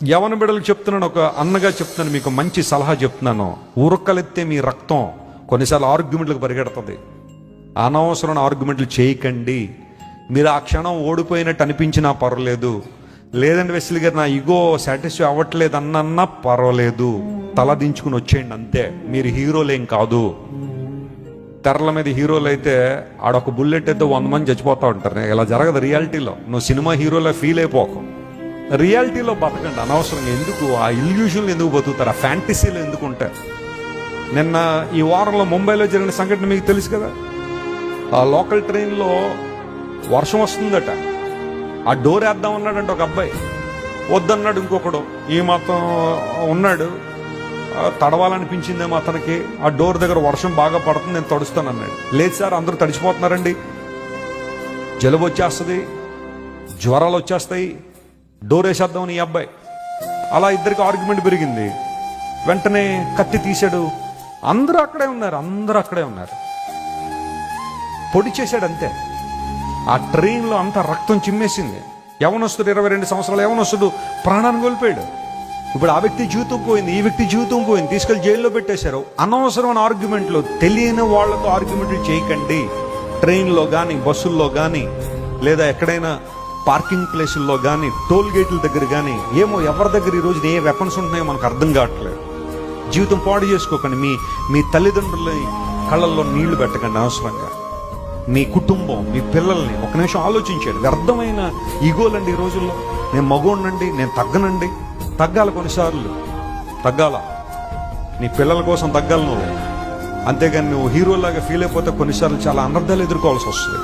యవన బిడ్డలకు చెప్తున్నాను, ఒక అన్నగా చెప్తున్నాను, మీకు మంచి సలహా చెప్తున్నాను. ఉరకలెత్తే మీ రక్తం కొన్నిసార్లు ఆర్గ్యుమెంట్లకు పరిగెడుతుంది. అనవసరమైన ఆర్గ్యుమెంట్లు చేయకండి. మీరు ఆ క్షణం ఓడిపోయినట్టు అనిపించినా పర్వాలేదు, లేదంటే వెస్లీ గారు నా ఈగో సాటిస్ఫై అవ్వట్లేదు అన్నా పర్వాలేదు, తల దించుకుని వచ్చేయండి అంతే. మీరు హీరోలేం కాదు. తెరల మీద హీరోలు అయితే ఆడొక బుల్లెట్ అయితే 100 మంది చచ్చిపోతూ ఉంటారు. ఇలా జరగదు రియాలిటీలో. నువ్వు సినిమా హీరోలో ఫీల్ అయిపోకు, రియాలిటీలో బతకండి. అనవసరంగా ఎందుకు ఆ ఇల్యూషన్లు ఎందుకు బతుకుతారు, ఆ ఫ్యాంటసీలు ఎందుకు ఉంటారు. నిన్న ఈ వారంలో ముంబైలో జరిగిన సంఘటన మీకు తెలుసు కదా. ఆ లోకల్ ట్రైన్లో వర్షం వస్తుందట, ఆ డోర్ వేద్దాం అన్నాడంట ఒక అబ్బాయి, వద్దన్నాడు ఇంకొకడు. ఈ మాత్రం ఉన్నాడు, తడవాలనిపించిందేమో అతనికి. ఆ డోర్ దగ్గర వర్షం బాగా పడుతుంది, నేను తడుస్తాను అన్నాడు. లేదు సార్ అందరూ తడిచిపోతున్నారండి, జలుబు వచ్చేస్తుంది, జ్వరాలు వచ్చేస్తాయి, డోర్ వేసేద్దామని ఈ అబ్బాయి. అలా ఇద్దరికి ఆర్గ్యుమెంట్ పెరిగింది. వెంటనే కత్తి తీశాడు. అందరూ అక్కడే ఉన్నారు, పొడి చేశాడు అంతే. ఆ ట్రైన్లో అంతా రక్తం చిమ్మేసింది. యవనస్తుడు 22 సంవత్సరాలు యవనస్తుడు ప్రాణాన్ని కోల్పోయాడు. ఇప్పుడు ఆ వ్యక్తి జీవితం పోయింది, ఈ వ్యక్తి జీవితం పోయింది, తీసుకెళ్లి జైల్లో పెట్టేశారు. అనవసరమైన ఆర్గ్యుమెంట్లు, తెలియని వాళ్లతో ఆర్గ్యుమెంట్లు చేయకండి. ట్రైన్లో కానీ, బస్సుల్లో కానీ, లేదా ఎక్కడైనా పార్కింగ్ ప్లేసుల్లో కానీ, టోల్ గేట్ల దగ్గర కానీ, ఏమో ఎవరి దగ్గర ఈ రోజు ఏ వెపన్స్ ఉంటున్నాయో మనకు అర్థం కావట్లేదు. జీవితం పాడు చేసుకోకండి. మీ తల్లిదండ్రుల కళ్ళల్లో నీళ్లు పెట్టకండి అనవసరంగా. మీ కుటుంబం, మీ పిల్లల్ని ఒక నిమిషం ఆలోచించాడు. వ్యర్థమైన ఈగోలండి ఈ రోజుల్లో. నేను మగోడినండి, నేను తగ్గనండి. తగ్గాలి, కొన్నిసార్లు తగ్గాల. నీ పిల్లల కోసం తగ్గాలి నువ్వు. అంతేగాని నువ్వు హీరోలాగా ఫీల్ అయిపోతే కొన్నిసార్లు చాలా అనర్థాలు ఎదుర్కోవాల్సి వస్తుంది.